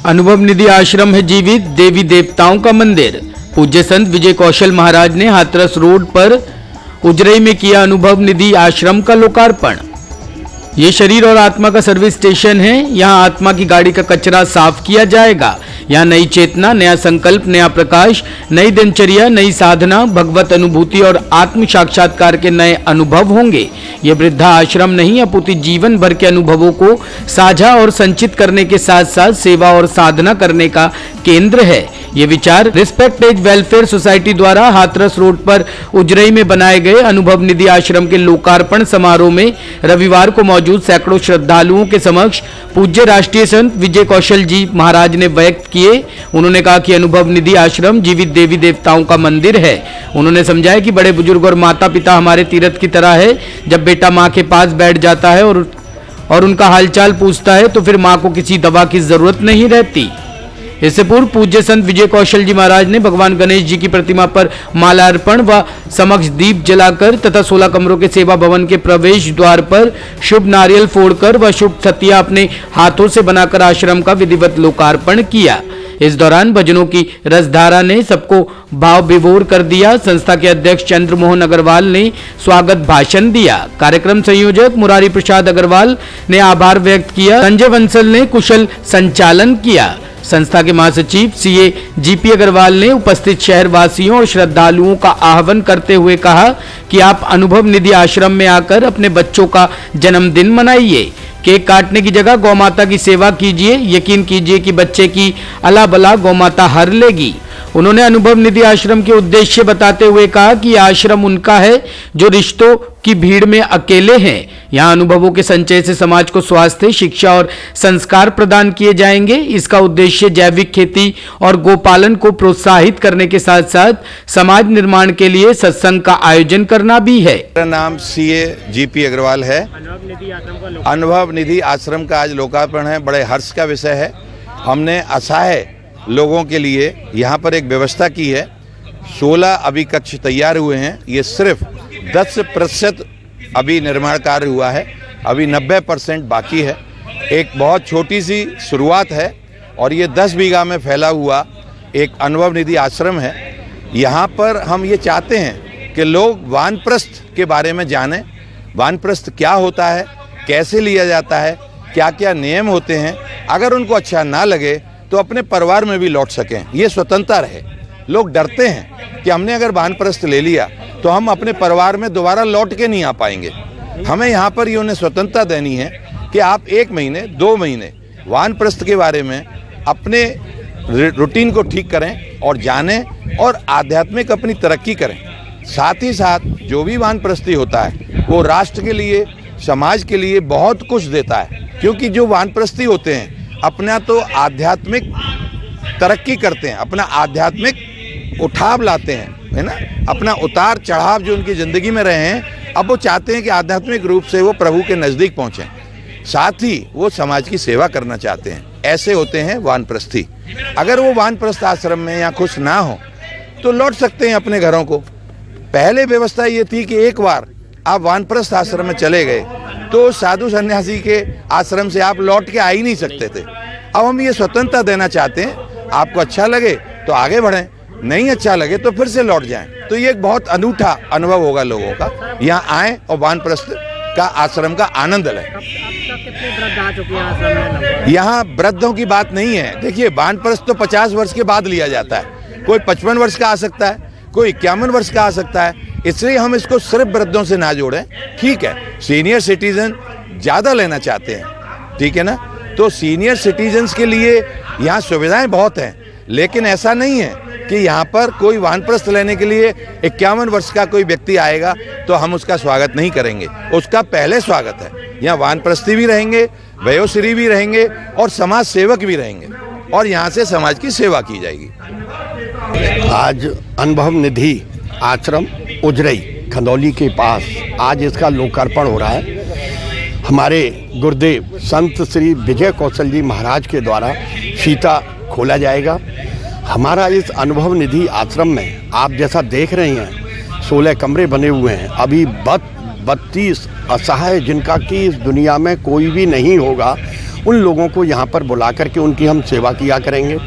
अनुभव निधि आश्रम है जीवित देवी देवताओं का मंदिर। पूज्य संत विजय कौशल महाराज ने हाथरस रोड पर उजरई में किया अनुभव निधि आश्रम का लोकार्पण। ये शरीर और आत्मा का सर्विस स्टेशन है। यहाँ आत्मा की गाड़ी का कचरा साफ किया जाएगा। यहाँ नई चेतना, नया संकल्प, नया प्रकाश, नई दिनचर्या, नई साधना, भगवत अनुभूति और आत्म साक्षात्कार के नए अनुभव होंगे। ये वृद्धा आश्रम नहीं अपितु जीवन भर के अनुभवों को साझा और संचित करने के साथ साथ सेवा और साधना करने का केंद्र है। ये विचार रिस्पेक्ट एज वेलफेयर सोसाइटी द्वारा हाथरस रोड पर उजरई में बनाए गए अनुभव निधि आश्रम के लोकार्पण समारोह में रविवार को मौजूद सैकड़ों श्रद्धालुओं के समक्ष पूज्य राष्ट्रीय संत विजय कौशल जी महाराज ने व्यक्त किए। उन्होंने कहा कि अनुभव निधि आश्रम जीवित देवी देवताओं का मंदिर है। उन्होंने समझाया कि बड़े बुजुर्ग और माता पिता हमारे तीर्थ की तरह है। जब बेटा माँ के पास बैठ जाता है और उनका हालचाल पूछता है तो फिर माँ को किसी दवा की जरूरत नहीं रहती। इससे पूर्व पूज्य संत विजय कौशल जी महाराज ने भगवान गणेश जी की प्रतिमा पर मालार्पण व समक्ष दीप जलाकर तथा 16 कमरों के सेवा भवन के प्रवेश द्वार पर शुभ नारियल फोड़कर व शुभ छतिया अपने हाथों से बनाकर आश्रम का विधिवत लोकार्पण किया। इस दौरान भजनों की रसधारा ने सबको भाव विभोर कर दिया। संस्था के अध्यक्ष चंद्र मोहन अग्रवाल ने स्वागत भाषण दिया। कार्यक्रम संयोजक मुरारी प्रसाद अग्रवाल ने आभार व्यक्त किया। संजय बंसल ने कुशल संचालन किया। संस्था के महासचिव सीए जीपी अग्रवाल ने उपस्थित शहर वासियों और श्रद्धालुओं का आह्वान करते हुए कहा कि आप अनुभव निधि आश्रम में आकर अपने बच्चों का जन्मदिन मनाइए। केक काटने की जगह गौ माता की सेवा कीजिए। यकीन कीजिए कि बच्चे की अला बला गौ माता हर लेगी। उन्होंने अनुभव निधि आश्रम के उद्देश्य बताते हुए कहा कि यह आश्रम उनका है जो रिश्तों की भीड़ में अकेले हैं। यहाँ अनुभवों के संचय से समाज को स्वास्थ्य, शिक्षा और संस्कार प्रदान किए जाएंगे। इसका उद्देश्य जैविक खेती और गोपालन को प्रोत्साहित करने के साथ साथ समाज निर्माण के लिए सत्संग का आयोजन करना भी है। मेरा नाम सीए जीपी अग्रवाल है। अनुभव निधि आश्रम का आज लोकार्पण है। बड़े हर्ष का विषय है। हमने असहाय लोगों के लिए यहाँ पर एक व्यवस्था की है। 16 अभी कक्ष तैयार हुए हैं। ये सिर्फ 10% अभी निर्माण कार्य हुआ है। अभी 90% बाकी है। एक बहुत छोटी सी शुरुआत है और ये 10 बीघा में फैला हुआ एक अनुभव निधि आश्रम है। यहाँ पर हम ये चाहते हैं कि लोग वानप्रस्थ के बारे में जानें। वानप्रस्थ क्या होता है, कैसे लिया जाता है, क्या क्या नियम होते हैं। अगर उनको अच्छा ना लगे तो अपने परिवार में भी लौट सकें। ये स्वतंत्रता रहे। लोग डरते हैं कि हमने अगर वानप्रस्थ ले लिया तो हम अपने परिवार में दोबारा लौट के नहीं आ पाएंगे। हमें यहाँ पर ये उन्हें स्वतंत्रता देनी है कि आप 1 महीने 2 महीने वानप्रस्थ के बारे में अपने रूटीन को ठीक करें और जानें और आध्यात्मिक अपनी तरक्की करें। साथ ही साथ जो भी वानप्रस्थी होता है वो राष्ट्र के लिए, समाज के लिए बहुत कुछ देता है। क्योंकि जो वानप्रस्थी होते हैं अपना तो आध्यात्मिक तरक्की करते हैं, अपना आध्यात्मिक उठाव लाते हैं, है ना। अपना उतार चढ़ाव जो उनकी ज़िंदगी में रहे हैं, अब वो चाहते हैं कि आध्यात्मिक रूप से वो प्रभु के नज़दीक पहुँचें। साथ ही वो समाज की सेवा करना चाहते हैं। ऐसे होते हैं वानप्रस्थी। अगर वो वानप्रस्थ आश्रम में या खुश ना हो तो लौट सकते हैं अपने घरों को। पहले व्यवस्था ये थी कि एक बार आप वानप्रस्थ आश्रम में चले गए तो साधु सन्यासी के आश्रम से आप लौट के आ ही नहीं सकते थे। अब हम ये स्वतंत्रता देना चाहते हैं। आपको अच्छा लगे तो आगे बढ़ें, नहीं अच्छा लगे तो फिर से लौट जाएं। तो ये एक बहुत अनूठा अनुभव होगा लोगों का। यहाँ आएँ और वानप्रस्थ का आश्रम का आनंद लें। यहाँ वृद्धों की बात नहीं है। देखिए, वानप्रस्थ तो 50 वर्ष के बाद लिया जाता है। कोई 55 वर्ष का आ सकता है, कोई 51 वर्ष का आ सकता है। इसलिए हम इसको सिर्फ वृद्धों से ना जोड़ें। ठीक है, सीनियर सिटीजन ज़्यादा लेना चाहते हैं, ठीक है ना। तो सीनियर सिटीजन्स के लिए यहाँ सुविधाएं बहुत हैं, लेकिन ऐसा नहीं है कि यहाँ पर कोई वानप्रस्थ लेने के लिए 51 वर्ष का कोई व्यक्ति आएगा तो हम उसका स्वागत नहीं करेंगे। उसका पहले स्वागत है। यहाँ वानप्रस्थी भी रहेंगे, वयोश्री भी रहेंगे और समाज सेवक भी रहेंगे और यहाँ से समाज की सेवा की जाएगी। आज अनुभव निधि आश्रम उजरई खंदौली के पास आज इसका लोकार्पण हो रहा है। हमारे गुरुदेव संत श्री विजय कौशल जी महाराज के द्वारा फीता खोला जाएगा। हमारा इस अनुभव निधि आश्रम में आप जैसा देख रहे हैं 16 कमरे बने हुए हैं। अभी 32 असहाय जिनका कि इस दुनिया में कोई भी नहीं होगा, उन लोगों को यहाँ पर बुला करके उनकी हम सेवा किया करेंगे।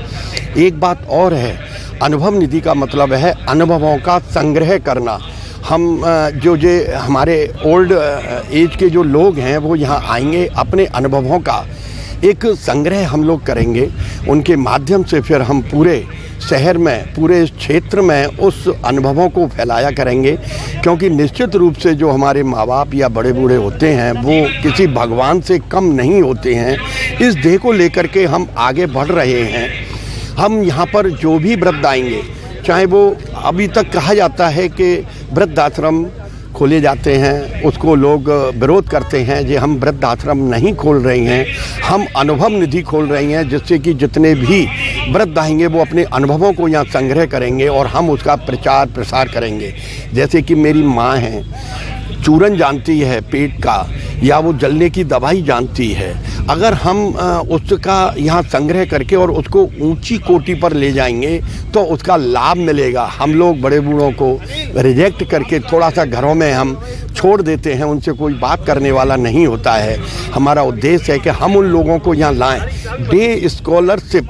एक बात और है, अनुभव निधि का मतलब है अनुभवों का संग्रह करना। हम जो हमारे ओल्ड एज के जो लोग हैं वो यहाँ आएंगे, अपने अनुभवों का एक संग्रह हम लोग करेंगे। उनके माध्यम से फिर हम पूरे शहर में, पूरे क्षेत्र में उस अनुभवों को फैलाया करेंगे, क्योंकि निश्चित रूप से जो हमारे माँ बाप या बड़े बूढ़े होते हैं वो किसी भगवान से कम नहीं होते हैं। इस देह को लेकर के हम आगे बढ़ रहे हैं। हम यहाँ पर जो भी वृद्ध आएंगे, चाहे वो अभी तक कहा जाता है कि वृद्धाश्रम खोले जाते हैं, उसको लोग विरोध करते हैं कि हम वृद्धाश्रम नहीं खोल रहे हैं, हम अनुभव निधि खोल रहे हैं, जिससे कि जितने भी वृद्ध आएंगे वो अपने अनुभवों को यहाँ संग्रह करेंगे और हम उसका प्रचार प्रसार करेंगे। जैसे कि मेरी माँ हैं, चूरन जानती है पेट का, या वो जलने की दवाई जानती है। अगर हम उसका यहाँ संग्रह करके और उसको ऊंची कोटि पर ले जाएंगे तो उसका लाभ मिलेगा। हम लोग बड़े बूढ़ों को रिजेक्ट करके थोड़ा सा घरों में हम छोड़ देते हैं, उनसे कोई बात करने वाला नहीं होता है। हमारा उद्देश्य है कि हम उन लोगों को यहाँ लाएं। डे स्कॉलरशिप,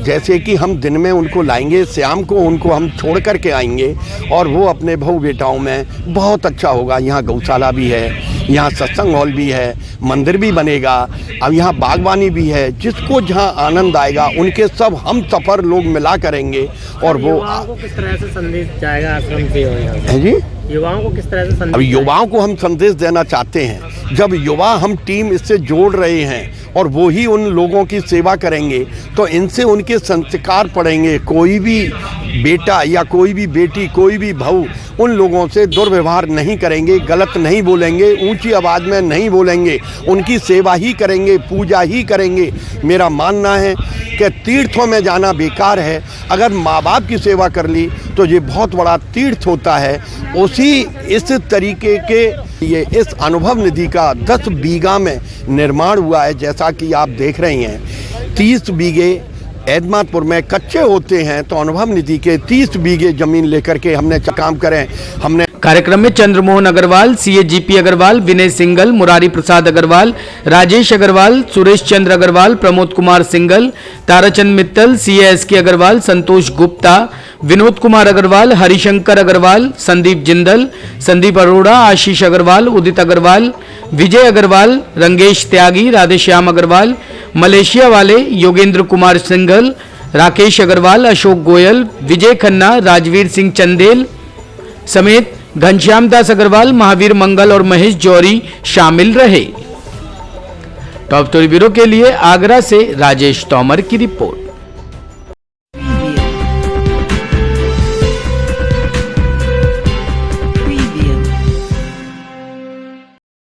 जैसे कि हम दिन में उनको लाएंगे, शाम को उनको हम छोड़ कर के आएंगे और वो अपने बहू बेटाओं में बहुत अच्छा होगा। यहाँ गौशाला भी है, यहाँ सत्संग हॉल भी है, मंदिर भी बनेगा, अब यहाँ बागवानी भी है। जिसको जहाँ आनंद आएगा उनके सब हम सफ़र लोग मिला करेंगे। और वो युवाओं को किस तरह से संदेश जाएगा आश्रम से? है जी, युवाओं को किस तरह से संदेश? अब युवाओं को हम संदेश देना चाहते हैं। जब युवा हम टीम इससे जोड़ रहे हैं और वो ही उन लोगों की सेवा करेंगे तो इनसे उनके संस्कार पड़ेंगे। कोई भी बेटा या कोई भी बेटी, कोई भी बहू उन लोगों से दुर्व्यवहार नहीं करेंगे, गलत नहीं बोलेंगे, ऊंची आवाज़ में नहीं बोलेंगे, उनकी सेवा ही करेंगे, पूजा ही करेंगे। मेरा मानना है कि तीर्थों में जाना बेकार है। अगर माँ बाप की सेवा कर ली तो ये बहुत बड़ा तीर्थ होता है। उसी इस तरीके के ये इस अनुभव निधि का 10 बीघा में निर्माण हुआ है। जैसा कि आप देख रहे हैं, 30 बीघे एदमातपुर में कच्चे होते हैं, तो अनुभव निधि के 30 बीघे जमीन लेकर के हमने काम करें। हमने कार्यक्रम में Chandramohan Agarwal, CA GP Agarwal, Vinay Singhal, Murari Prasad Agarwal, Rajesh Agarwal, Suresh Chandra Agarwal, Pramod Kumar Singhal, Tarachand Mittal, CA SK Agarwal, Santosh Gupta, Vinod Kumar Agarwal, Harishankar Agarwal, Sandeep Jindal, Sandeep Arora, Ashish Agarwal, Udit Agarwal, Vijay Agarwal, Rangesh Tyagi, Radheshyam Agarwal, Malaysia वाले, योगेंद्र कुमार सिंघल, राकेश अग्रवाल, अशोक गोयल, विजय खन्ना, राजवीर सिंह चंदेल समेत घनश्याम दास अग्रवाल, महावीर मंगल और महेश जौहरी शामिल रहे। टॉप स्टोरी ब्यूरो के लिए आगरा से राजेश तोमर की रिपोर्ट।